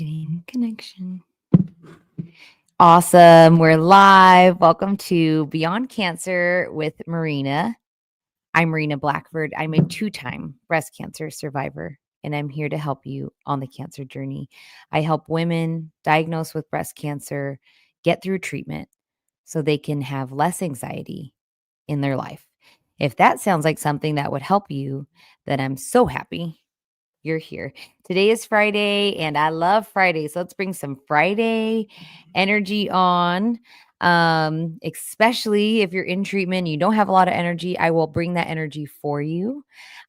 Getting connection. Awesome. We're live. Welcome to Beyond Cancer with Marina. I'm Marina Blackford. I'm a 2-time breast cancer survivor, and I'm here to help you on the cancer journey. I help women diagnosed with breast cancer get through treatment so they can have less anxiety in their life. If that sounds like something that would help you, then I'm so happy you're here. Today is Friday, and I love Fridays. So let's bring some Friday energy on. Especially if you're in treatment, you don't have a lot of energy. I will bring that energy for you.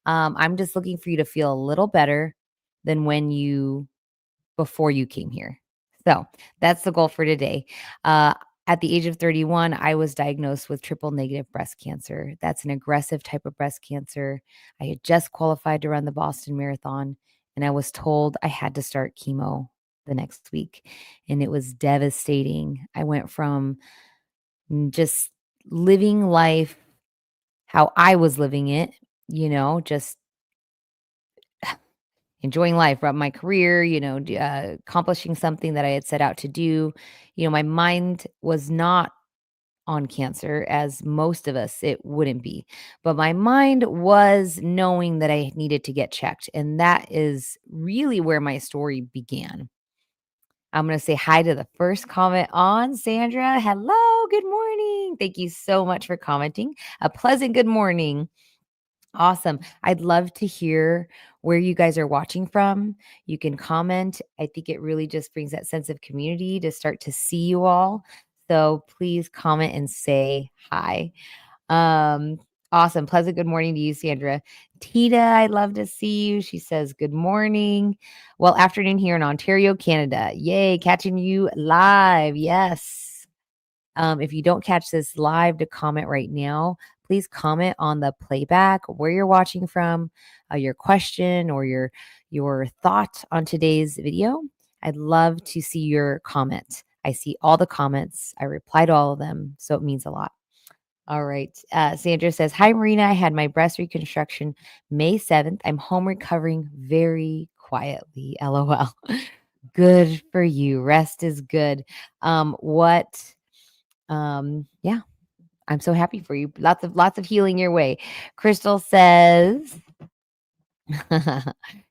I'm just looking for you to feel a little better than before you came here. So that's the goal for today. At the age of 31, I was diagnosed with triple negative breast cancer. That's an aggressive type of breast cancer. I had just qualified to run the Boston Marathon, and I was told I had to start chemo the next week. And it was devastating. I went from just living life how I was living it, just enjoying life, right? My career, accomplishing something that I had set out to do. My mind was not on cancer as most of us it wouldn't be. But my mind was knowing that I needed to get checked. And that is really where my story began. I'm going to say hi to the first comment on Sandra. Hello, good morning. Thank you so much for commenting. A pleasant good morning. Awesome. I'd love to hear where you guys are watching from. You can comment. I think it really just brings that sense of community to start to see you all. So please comment and say hi. Um, awesome. Pleasant good morning to you, Sandra. Tita, I'd love to see you. She says, good morning. Well, afternoon here in Ontario, Canada. Yay, catching you live. Yes. If you don't catch this live to comment right now, please comment on the playback where you're watching from, your question or your thought on today's video. I'd love to see your comment. I see all the comments. I reply to all of them, so it means a lot. All right. Sandra says, hi, Marina. I had my breast reconstruction May 7th. I'm home recovering very quietly. LOL. Good for you. Rest is good. Yeah, I'm so happy for you. Lots of healing your way. Crystal says,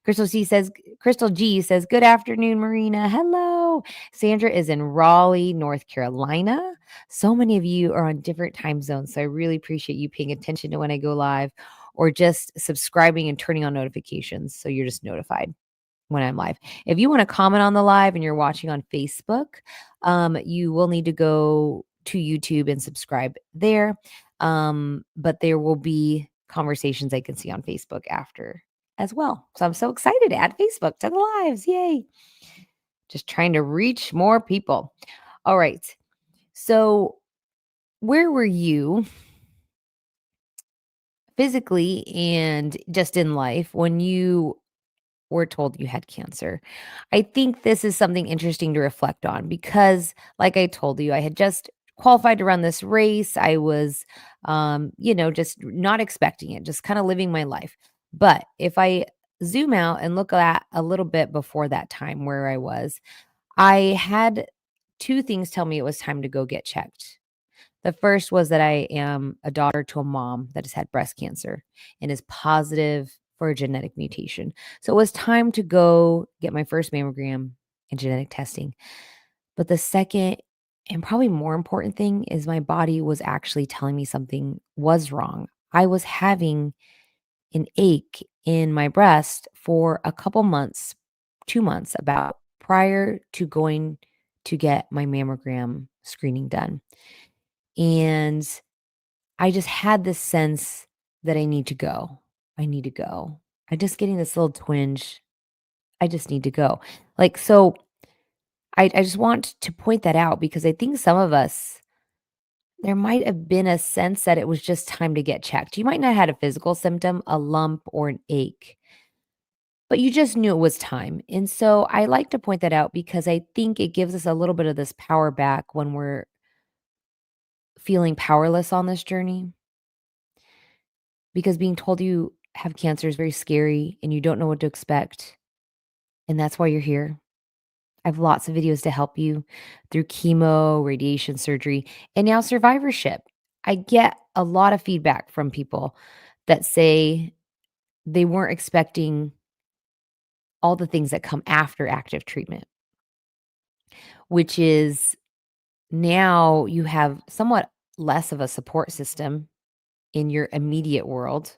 Crystal G says, good afternoon, Marina. Hello. Sandra is in Raleigh, North Carolina. So many of you are on different time zones. So I really appreciate you paying attention to when I go live or just subscribing and turning on notifications. So you're just notified when I'm live. If you want to comment on the live and you're watching on Facebook, you will need to go to YouTube and subscribe there. But there will be conversations I can see on Facebook after as well. So I'm so excited to add Facebook to the lives. Yay. Just trying to reach more people. All right. So where were you physically and just in life when you were told you had cancer? I think this is something interesting to reflect on because, like I told you, I had just qualified to run this race. I was, just not expecting it, just kind of living my life. But if I zoom out and look at a little bit before that time where I was, I had two things tell me it was time to go get checked. The first was that I am a daughter to a mom that has had breast cancer and is positive for a genetic mutation. So it was time to go get my first mammogram and genetic testing. But the second and probably more important thing is my body was actually telling me something was wrong. I was having an ache in my breast for a couple months, 2 months about prior to going to get my mammogram screening done. And I just had this sense that I need to go. I need to go. I'm just getting this little twinge. I just need to go. So I just want to point that out because I think some of us, there might have been a sense that it was just time to get checked. You might not have had a physical symptom, a lump or an ache, but you just knew it was time. And so I like to point that out because I think it gives us a little bit of this power back when we're feeling powerless on this journey. Because being told you have cancer is very scary and you don't know what to expect. And that's why you're here. I have lots of videos to help you through chemo, radiation surgery, and now survivorship. I get a lot of feedback from people that say they weren't expecting all the things that come after active treatment, which is now you have somewhat less of a support system in your immediate world,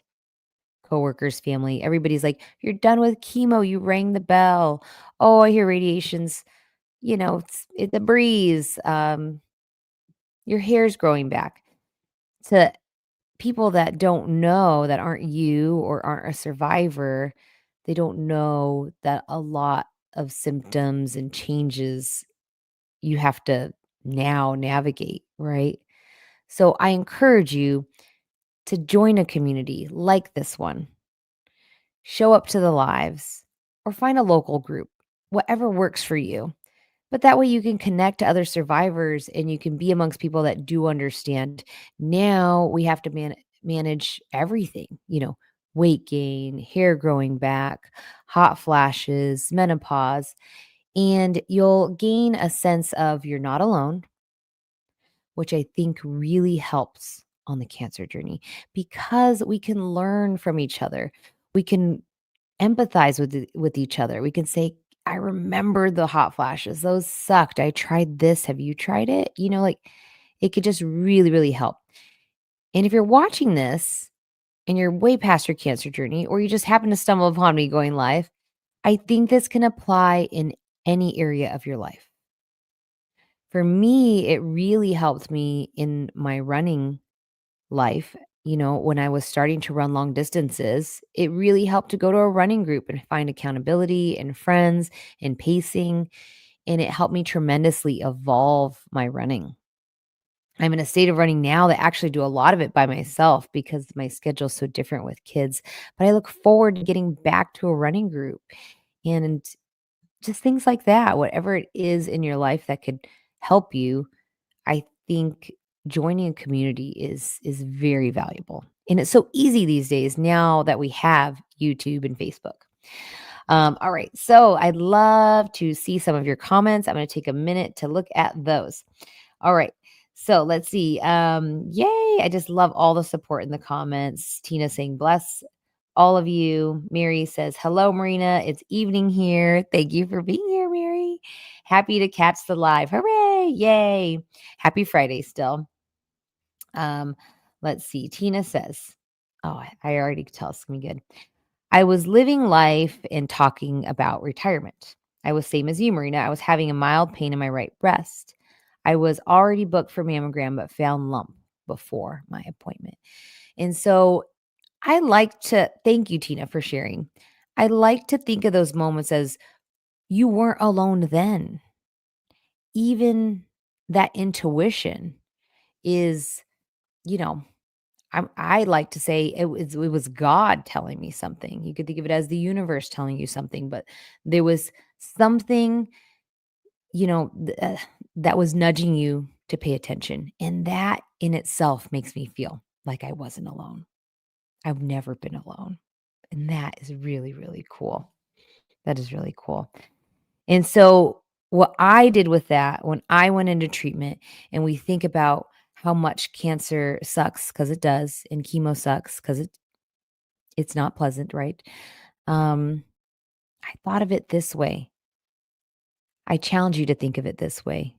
coworkers, family. Everybody's like, "You're done with chemo. You rang the bell. Oh, I hear radiation's, it's the breeze. Your hair's growing back." To people that don't know, that aren't you or aren't a survivor, they don't know that a lot of symptoms and changes you have to now navigate, right? So I encourage you to join a community like this one, show up to the lives, or find a local group, whatever works for you. But that way you can connect to other survivors and you can be amongst people that do understand. Now we have to manage everything, weight gain, hair growing back, hot flashes, menopause, and you'll gain a sense of you're not alone, which I think really helps on the cancer journey because we can learn from each other. We can empathize with each other. We can say, "I remember the hot flashes. Those sucked. I tried this. Have you tried it?" Like it could just really, really help. And if you're watching this and you're way past your cancer journey, or you just happen to stumble upon me going live, I think this can apply in any area of your life. For me, it really helped me in my running life. When I was starting to run long distances, it really helped to go to a running group and find accountability and friends and pacing. And it helped me tremendously evolve my running. I'm in a state of running now that I actually do a lot of it by myself because my schedule's so different with kids. But I look forward to getting back to a running group and just things like that. Whatever it is in your life that could help you, I think joining a community is very valuable. And it's so easy these days now that we have YouTube and Facebook. All right. So I'd love to see some of your comments. I'm going to take a minute to look at those. All right. So let's see. Yay. I just love all the support in the comments. Tina saying, "Bless all of you." Mary says, "Hello, Marina. It's evening here. Thank you for being here, Mary. Happy to catch the live. Hooray. Yay. Happy Friday still." Um, let's see. Tina says, "Oh, I already could tell it's going to be good. I was living life and talking about retirement. I was same as you, Marina. I was having a mild pain in my right breast. I was already booked for mammogram, but found lump before my appointment." And so I like to thank you, Tina, for sharing. I like to think of those moments as you weren't alone then. Even that intuition is, you know, I like to say it was God telling me something. You could think of it as the universe telling you something, but there was something, that was nudging you to pay attention. And that in itself makes me feel like I wasn't alone. I've never been alone. And that is really, really cool. That is really cool. And so, what I did with that when I went into treatment, and we think about how much cancer sucks because it does, and chemo sucks because it's not pleasant, right? Um, I thought of it this way. I challenge you to think of it this way.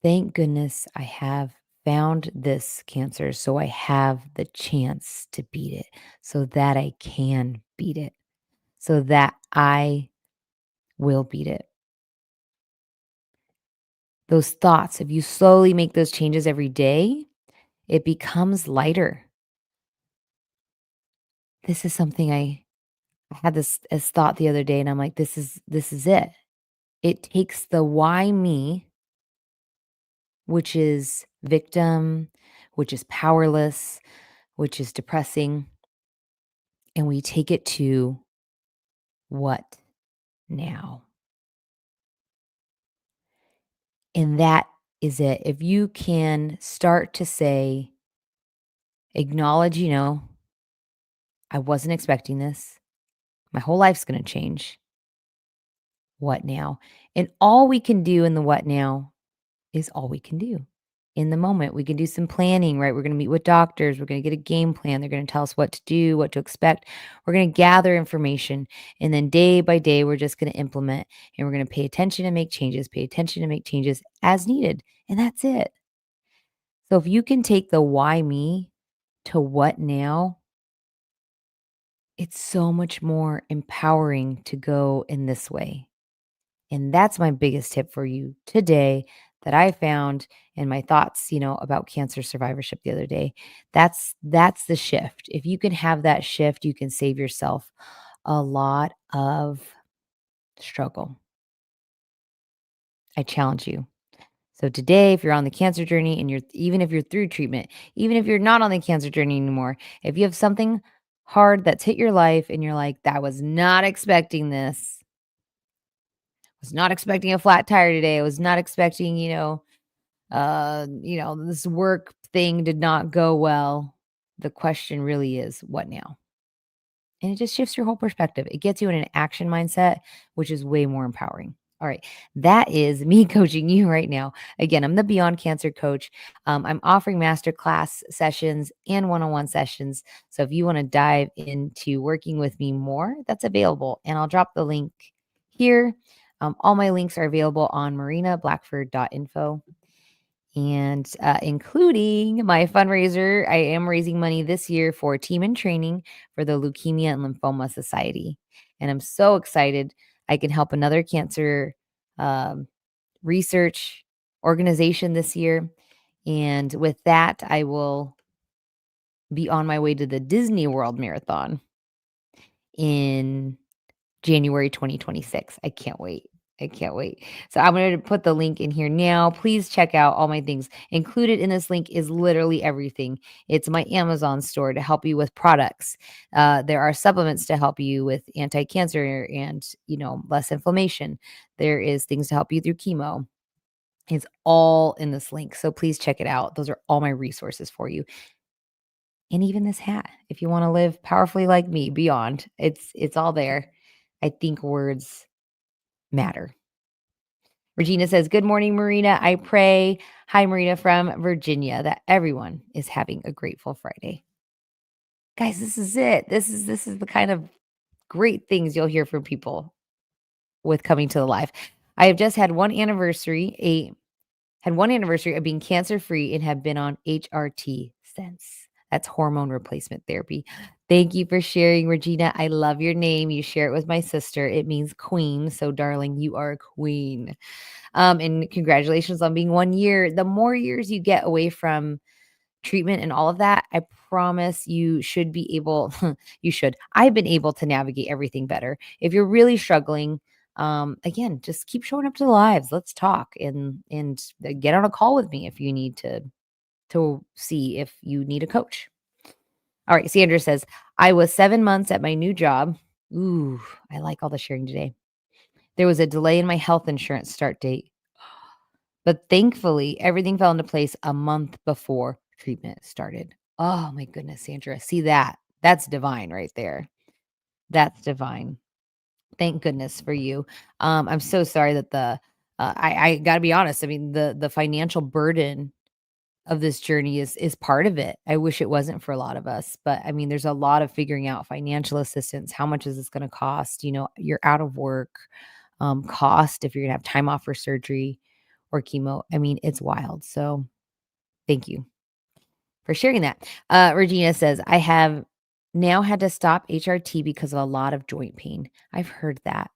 Thank goodness I have found this cancer so I have the chance to beat it, so that I can beat it, so that I will beat it. Those thoughts, if you slowly make those changes every day, it becomes lighter. This is something I had this as thought the other day, and I'm like, this is it. It takes the why me, which is victim, which is powerless, which is depressing, and we take it to what now? And that is it. If you can start to say, acknowledge, I wasn't expecting this. My whole life's going to change. What now? And all we can do in the what now is all we can do. In the moment, we can do some planning, right? We're going to meet with doctors. We're going to get a game plan. They're going to tell us what to do, what to expect. We're going to gather information. And then day by day, we're just going to implement and we're going to pay attention and make changes, pay attention and make changes as needed. And that's it. So if you can take the why me to what now, it's so much more empowering to go in this way. And that's my biggest tip for you today that I found in my thoughts, about cancer survivorship the other day. That's the shift. If you can have that shift, you can save yourself a lot of struggle. I challenge you. So today, if you're on the cancer journey and even if you're through treatment, even if you're not on the cancer journey anymore, if you have something hard that's hit your life and you're like, that was not expecting this, was not expecting a flat tire today. I was not expecting, this work thing did not go well. The question really is, what now? And it just shifts your whole perspective. It gets you in an action mindset, which is way more empowering. All right. That is me coaching you right now. Again, I'm the Beyond Cancer coach. I'm offering masterclass sessions and one on one sessions. So if you want to dive into working with me more, that's available. And I'll drop the link here. All my links are available on marinablackford.info and including my fundraiser. I am raising money this year for team in training for the Leukemia and Lymphoma Society. And I'm so excited I can help another cancer um, research organization this year. And with that, I will be on my way to the Disney World Marathon in January 2026. I can't wait. I can't wait. So I'm going to put the link in here now. Please check out all my things. Included in this link is literally everything. It's my Amazon store to help you with products. There are supplements to help you with anti-cancer and, less inflammation. There is things to help you through chemo. It's all in this link. So please check it out. Those are all my resources for you. And even this hat, if you want to live powerfully like me, beyond, it's all there. I think words matter. Regina says, "Good morning, Marina. I pray, hi, Marina from Virginia, that everyone is having a grateful Friday." Guys, this is it. This is the kind of great things you'll hear from people with coming to the live. I have just had had one anniversary of being cancer free and have been on HRT since. That's hormone replacement therapy. Thank you for sharing, Regina. I love your name. You share it with my sister. It means queen. So, darling, you are a queen. And congratulations on being 1 year. The more years you get away from treatment and all of that, I promise you should be able, you should. I've been able to navigate everything better. If you're really struggling, again, just keep showing up to the lives. Let's talk and get on a call with me if you need to see if you need a coach. All right. Sandra says, I was 7 months at my new job. Ooh, I like all the sharing today. There was a delay in my health insurance start date. But thankfully, everything fell into place a month before treatment started. Oh my goodness, Sandra. See that? That's divine right there. That's divine. Thank goodness for you. I'm so sorry that I gotta be honest. I mean, the financial burden of this journey is part of it. I wish it wasn't for a lot of us, but I mean, there's a lot of figuring out financial assistance. How much is this going to cost? You're out of work, cost if you're going to have time off for surgery or chemo. I mean, it's wild. So thank you for sharing that. Regina says, I have now had to stop HRT because of a lot of joint pain. I've heard that.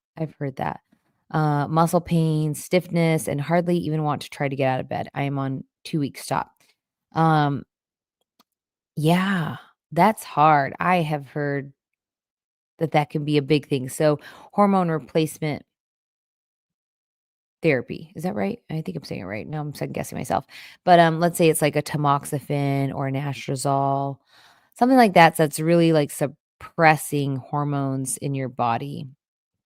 Muscle pain, stiffness, and hardly even want to try to get out of bed. I am on 2 week stop. Um, yeah, that's hard. I have heard that can be a big thing. So hormone replacement therapy, is that right? I think I'm saying it right. No, I'm second guessing myself. But let's say it's like a tamoxifen or an anastrozole, something like that. That's really like suppressing hormones in your body.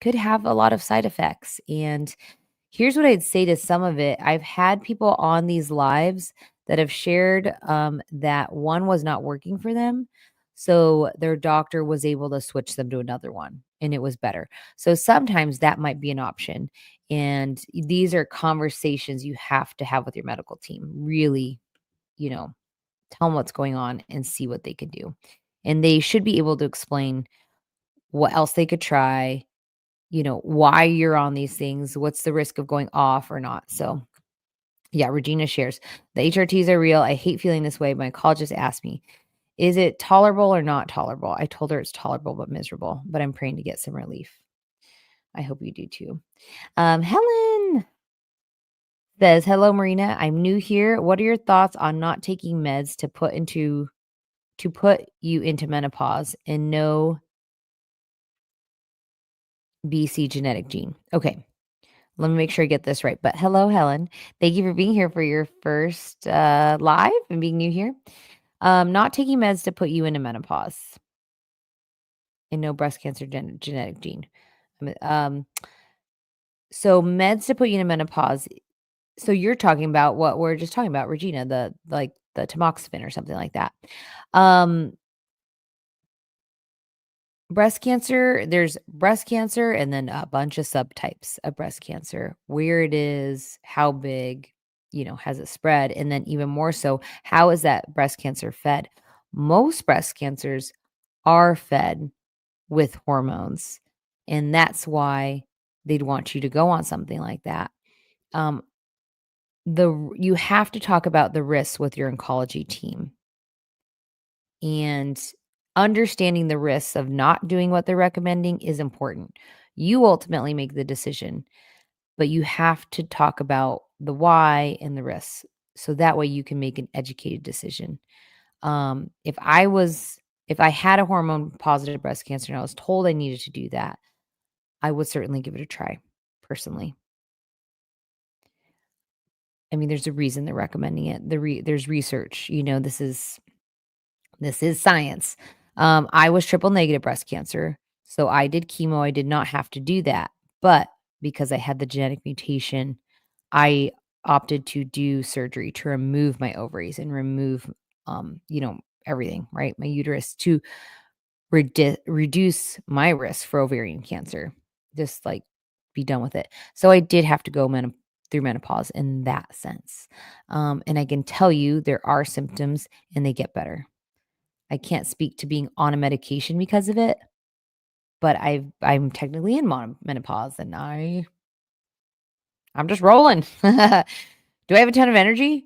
Could have a lot of side effects. And here's what I'd say to some of it. I've had people on these lives that have shared that one was not working for them. So their doctor was able to switch them to another one. and it was better. So sometimes that might be an option. And these are conversations you have to have with your medical team. Really, you know, tell them what's going on and see what they can do. And they should be able to explain what else they could try, why you're on these things, what's the risk of going off or not. So, yeah, Regina shares, the HRTs are real. I hate feeling this way. My oncologist asked me, is it tolerable or not tolerable? I told her it's tolerable but miserable, but I'm praying to get some relief. I hope you do too. Helen says, hello, Marina. I'm new here. What are your thoughts on not taking meds to put you into menopause and no BC genetic gene? Okay. Let me make sure I get this right. But hello, Helen. Thank you for being here for your first live and being new here. Not taking meds to put you into menopause and no breast cancer genetic gene. Um, so meds to put you into menopause. So you're talking about what we're just talking about, Regina, the tamoxifen or something like that. Um, Breast cancer, there's breast cancer and then a bunch of subtypes of breast cancer, where it is, how big, has it spread? And then even more so, how is that breast cancer fed? Most breast cancers are fed with hormones. And that's why they'd want you to go on something like that. Um, you have to talk about the risks with your oncology team and understanding the risks of not doing what they're recommending is important. You ultimately make the decision, but you have to talk about the why and the risks. So that way you can make an educated decision. If I had a hormone positive breast cancer and I was told I needed to do that, I would certainly give it a try personally. I mean, there's a reason they're recommending it. There's research, this is science. I was triple negative breast cancer, so I did chemo. I did not have to do that, but because I had the genetic mutation, I opted to do surgery to remove my ovaries and remove, everything, right? My uterus to reduce my risk for ovarian cancer. Just like be done with it. So I did have to go through menopause in that sense. And I can tell you there are symptoms and they get better. I can't speak to being on a medication because of it, but I'm technically in menopause and I'm just rolling. Do I have a ton of energy?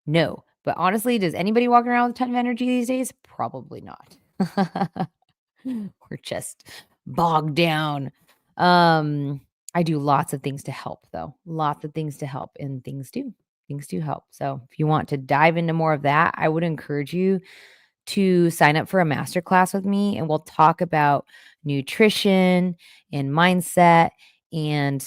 No. But honestly, does anybody walk around with a ton of energy these days? Probably not. We're just bogged down. Um, I do lots of things to help though. Lots of things to help and things do. Things do help. So if you want to dive into more of that, I would encourage you to sign up for a masterclass with me and we'll talk about nutrition and mindset and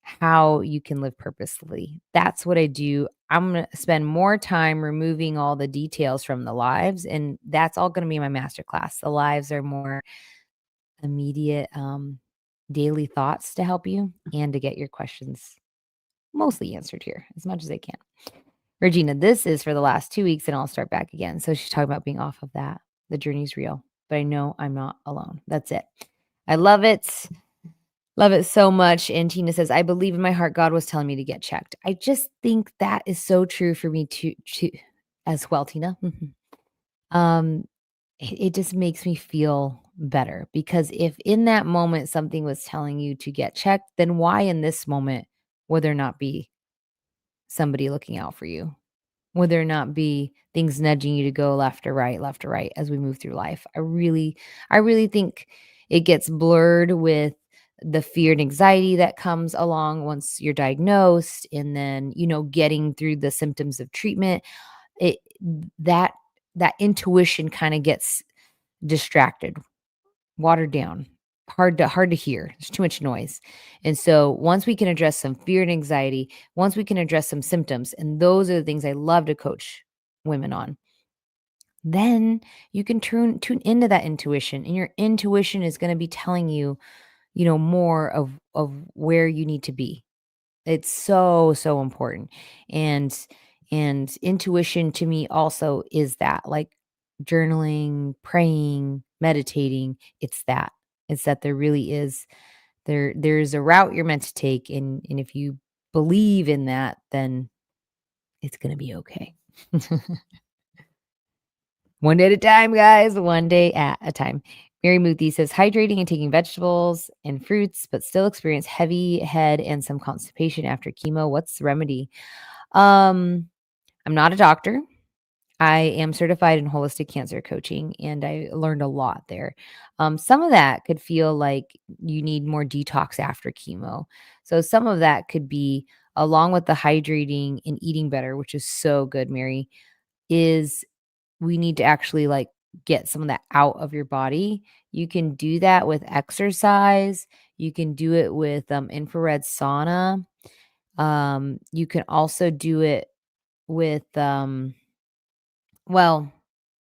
how you can live purposefully. That's what I do. I'm going to spend more time removing all the details from the lives, and that's all going to be my masterclass. The lives are more immediate, daily thoughts to help you and to get your questions mostly answered here as much as I can. Regina, this is for the last 2 weeks and I'll start back again. So she's talking about being off of that. The journey's real, but I know I'm not alone. That's it. I love it. Love it so much. And Tina says, I believe in my heart God was telling me to get checked. I just think that is so true for me to as well, Tina. um, it just makes me feel better because if in that moment something was telling you to get checked, then why in this moment would there not be somebody looking out for you? Would there not be things nudging you to go left or right as we move through life? I really think it gets blurred with the fear and anxiety that comes along once you're diagnosed and then, getting through the symptoms of treatment. It that that intuition kind of gets distracted, watered down, hard to hear. There's too much noise. And so once we can address some fear and anxiety, once we can address some symptoms, and those are the things I love to coach women on, then you can tune into that intuition. And your intuition is going to be telling you, more of where you need to be. It's so, so important. And intuition to me also is that like journaling, praying, meditating, it's that. It's that there really is there's a route you're meant to take, and if you believe in that, then it's gonna be okay. One day at a time, guys, one day at a time. Mary Muthi says, hydrating and taking vegetables and fruits, but still experience heavy head and some constipation after chemo. What's the remedy? Um, I'm not a doctor. I am certified in holistic cancer coaching, and I learned a lot there. Some of that could feel like you need more detox after chemo. So some of that could be along with the hydrating and eating better, which is so good, Mary, is we need to actually like get some of that out of your body. You can do that with exercise. You can do it with infrared sauna. You can also do it with well,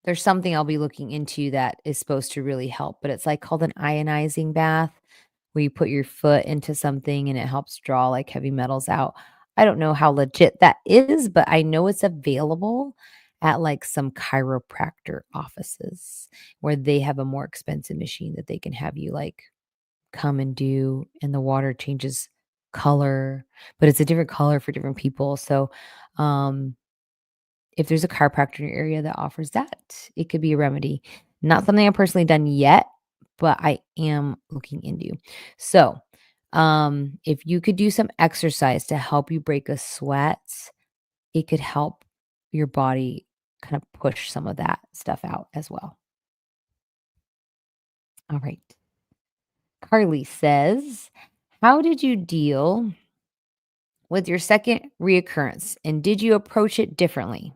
there's something I'll be looking into that is supposed to really help, but it's like called an ionizing bath where you put your foot into something and it helps draw like heavy metals out. I don't know how legit that is, but I know it's available at like some chiropractor offices where they have a more expensive machine that they can have you like come and do, and the water changes color, but it's a different color for different people. So, um, if there's a chiropractor in your area that offers that, it could be a remedy. Not something I've personally done yet, but I am looking into. So, if you could do some exercise to help you break a sweat, it could help your body kind of push some of that stuff out as well. All right. Carly says, how did you deal with your second reoccurrence? And did you approach it differently?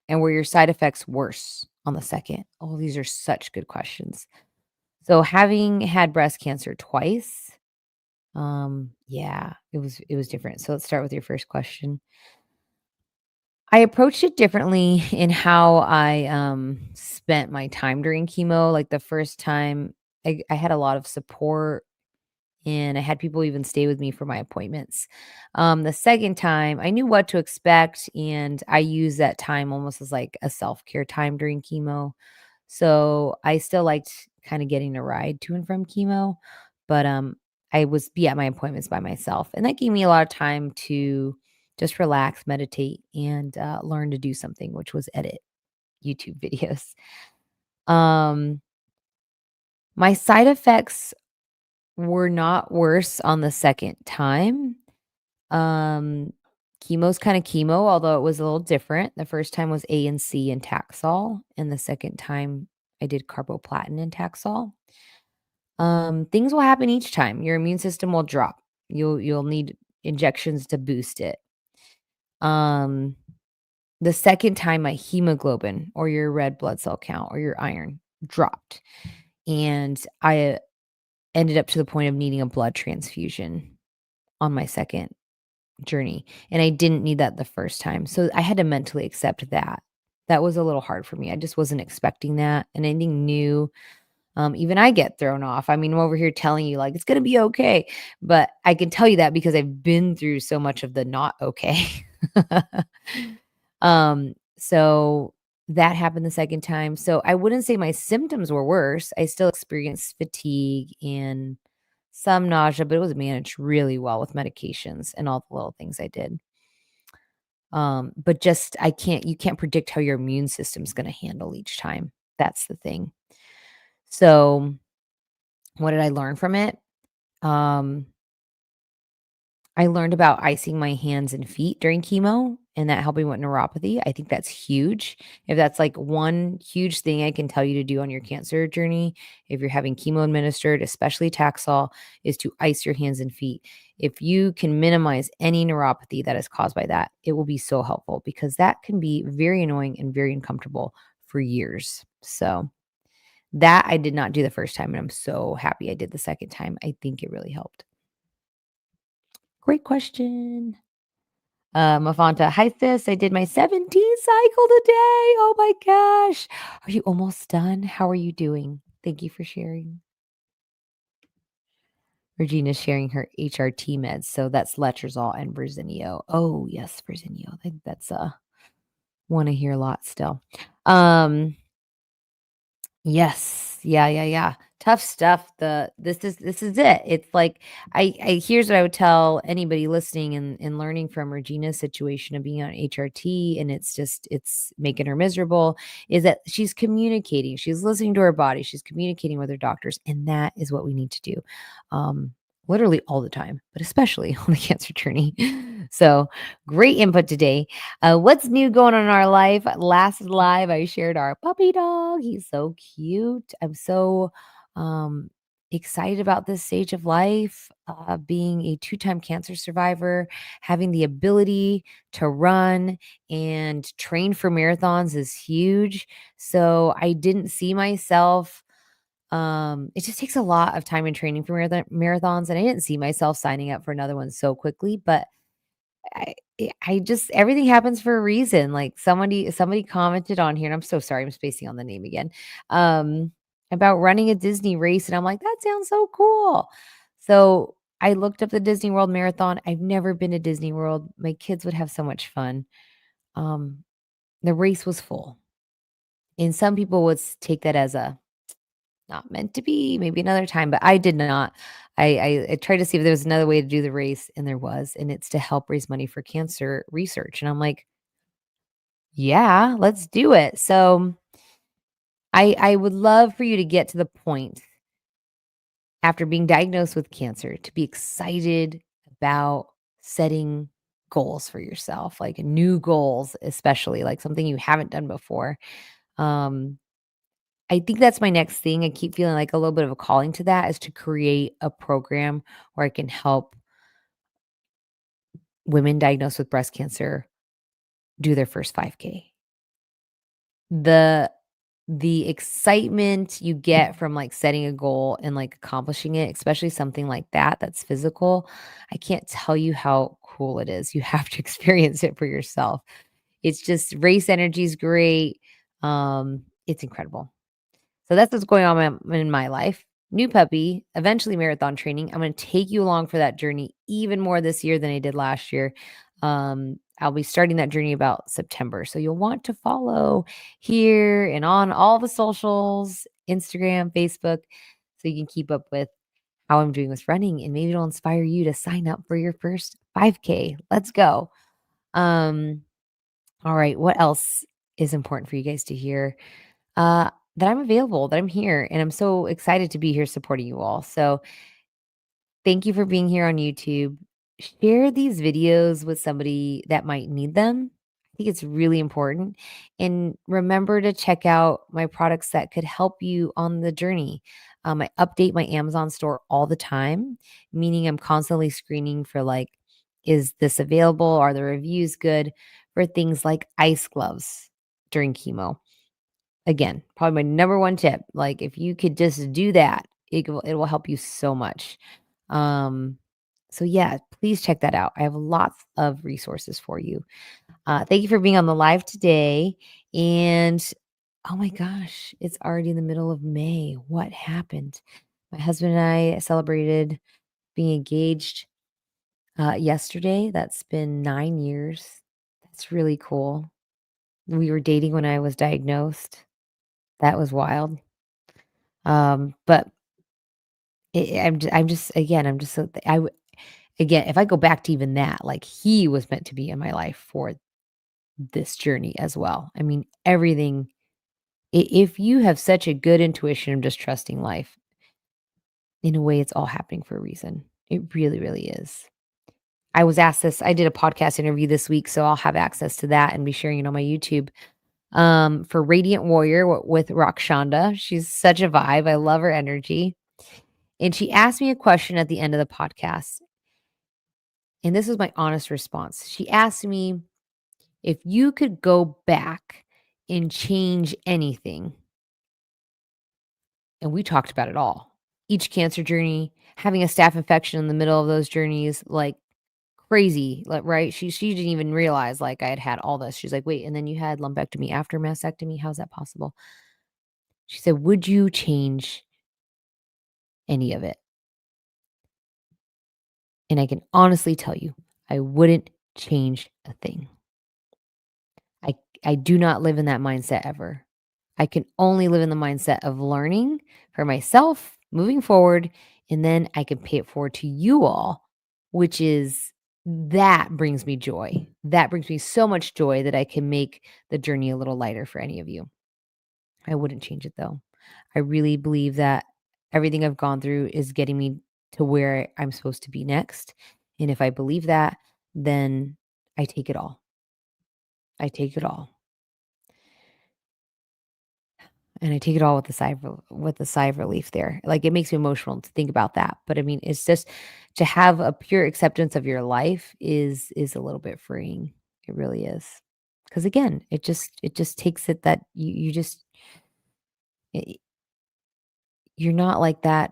And were your side effects worse on the second? Oh, these are such good questions. So having had breast cancer twice, yeah, it was different. So let's start with your first question. I approached it differently in how I spent my time during chemo. Like the first time I had a lot of support and I had people even stay with me for my appointments. The second time, I knew what to expect, and I used that time almost as like a self care time during chemo. So I still liked kind of getting a ride to and from chemo, but I was be at my appointments by myself, and that gave me a lot of time to just relax, meditate, and learn to do something, which was edit YouTube videos. Um, my side effects were not worse on the second time. Um, chemo's kinda chemo, although it was a little different. The first time was A and C and Taxol, and the second time I did carboplatin and Taxol. Things will happen each time. Your immune system will drop. You'll need injections to boost it. Um, the second time my hemoglobin or your red blood cell count or your iron dropped, and I ended up to the point of needing a blood transfusion on my second journey, and I didn't need that the first time, so I had to mentally accept that. That was a little hard for me, I just wasn't expecting that, and anything new, even I get thrown off. I mean, I'm over here telling you, like, "It's gonna be okay," but I can tell you that because I've been through so much of the not okay. So that happened the second time, so I wouldn't say my symptoms were worse. I still experienced fatigue and some nausea, but it was managed really well with medications and all the little things I did. But just I can't you can't predict how your immune system's gonna handle each time. That's the thing. So, what did I learn from it? Um, I learned about icing my hands and feet during chemo and that helping with neuropathy. I think that's huge. If that's like one huge thing I can tell you to do on your cancer journey, if you're having chemo administered, especially Taxol, is to ice your hands and feet. If you can minimize any neuropathy that is caused by that, it will be so helpful because that can be very annoying and very uncomfortable for years. So, that I did not do the first time, and I'm so happy I did the second time. I think it really helped. Great question. Mafanta, hi sis. I did my 17th cycle today. Oh my gosh. Are you almost done? How are you doing? Thank you for sharing. Regina's sharing her HRT meds. So that's letrozole and Verzenio. Oh, yes, Verzenio. I think that's one I hear a lot still. Um, Yes. Yeah, yeah, yeah. Tough stuff. This is it. It's like I here's what I would tell anybody listening and learning from Regina's situation of being on HRT, and it's making her miserable, is that she's communicating. She's listening to her body. She's communicating with her doctors, and that is what we need to do. Um literally all the time, but especially on the cancer journey. So, great input today. What's new going on in our life? Last live, I shared our puppy dog. He's so cute. I'm so um, excited about this stage of life. Being a two-time cancer survivor, having the ability to run and train for marathons is huge. So I didn't see myself. It just takes a lot of time and training for marathons, and I didn't see myself signing up for another one so quickly. But I just everything happens for a reason, like, somebody commented on here, and I'm so sorry, I'm spacing on the name again, um, about running a Disney race, and I'm like, "That sounds so cool." So, I looked up the Disney World Marathon. I've never been to Disney World. My kids would have so much fun. Um, the race was full, and some people would take that as a not meant to be, maybe another time, but I did not. I tried to see if there was another way to do the race, and there was, and it's to help raise money for cancer research, and I'm like, "Yeah, let's do it." So, I would love for you to get to the point after being diagnosed with cancer to be excited about setting goals for yourself, like new goals, especially, like something you haven't done before. Um, I think that's my next thing. I keep feeling like a little bit of a calling to that is to create a program where I can help women diagnosed with breast cancer do their first 5K. The the excitement you get from, like, setting a goal and, like, accomplishing it, especially something like that that's physical, I can't tell you how cool it is. You have to experience it for yourself. It's just race energy is great. It's incredible. So that's what's going on in my life. New puppy, eventually marathon training. I'm going to take you along for that journey even more this year than I did last year. I'll be starting that journey about September. So you'll want to follow here and on all the socials, Instagram, Facebook, so you can keep up with how I'm doing with running and maybe it'll inspire you to sign up for your first 5K. Let's go. Um, all right. What else is important for you guys to hear? That I'm available, that I'm here, and I'm so excited to be here supporting you all. So, thank you for being here on YouTube. Share these videos with somebody that might need them. I think it's really important. And remember to check out my products that could help you on the journey. I update my Amazon store all the time, meaning I'm constantly screening for like, is this available? Are the reviews good for things like ice gloves during chemo? Again, probably my number one tip, like, if you could just do that, it will help you so much. Um, so yeah, please check that out. I have lots of resources for you. Thank you for being on the live today, and oh my gosh, it's already in the middle of May. What happened? My husband and I celebrated being engaged, yesterday. That's been 9 years. That's really cool. We were dating when I was diagnosed. That was wild. But I'm just again, I'm just so again, if I go back to even that, like, he was meant to be in my life for this journey as well. I mean, everything if you have such a good intuition of just trusting life, in a way, it's all happening for a reason. It really, really is. I did a podcast interview this week, so I'll have access to that and be sharing it on my YouTube, for Radiant Warrior with Rakshanda. She's such a vibe. I love her energy. And she asked me a question at the end of the podcast. And this was my honest response. She asked me, if you could go back and change anything, and we talked about it all. Each cancer journey, having a staph infection in the middle of those journeys, like crazy, like right? She didn't even realize like I had had all this. She's like, wait, and then you had lumpectomy after mastectomy. How's that possible? She said, would you change any of it? And I can honestly tell you, I wouldn't change a thing. I I do not live in that mindset ever. I can only live in the mindset of learning for myself, moving forward, and then I can pay it forward to you all, which is that brings me joy. That brings me so much joy that I can make the journey a little lighter for any of you. I wouldn't change it though. I really believe that everything I've gone through is getting me to where I'm supposed to be next. And if I believe that, then I take it all. I take it all. And I take it all with a sigh of relief there. Like, it makes me emotional to think about that, but I mean, it's just to have a pure acceptance of your life is a little bit freeing. It really is. Because again, it just takes it that you just y you're not like that.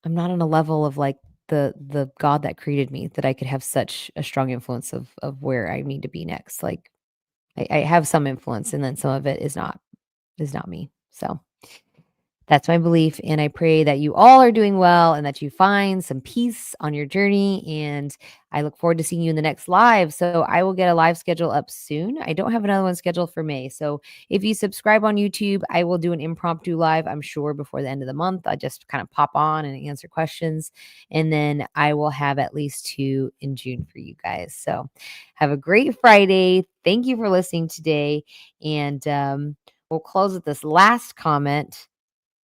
I'm not on a level of, like, the God that created me that I could have such a strong influence of where I need to be next. Like, I have some influence, and then some of it is not me. So that's my belief, and I pray that you all are doing well and that you find some peace on your journey, and I look forward to seeing you in the next live. So I will get a live schedule up soon. I don't have another one scheduled for May. So if you subscribe on YouTube, I will do an impromptu live, I'm sure, before the end of the month. I just kind of pop on and answer questions, and then I will have at least 2 in June for you guys. So have a great Friday. Thank you for listening today, and we'll close with this last comment.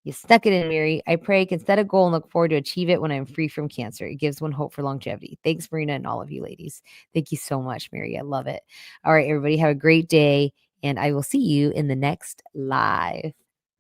You stuck it in, Mary. I pray I can set a goal and look forward to achieve it when I'm free from cancer. It gives one hope for longevity. Thanks, Marina, and all of you ladies. Thank you so much, Mary. I love it. All right, everybody, have a great day, and I will see you in the next live.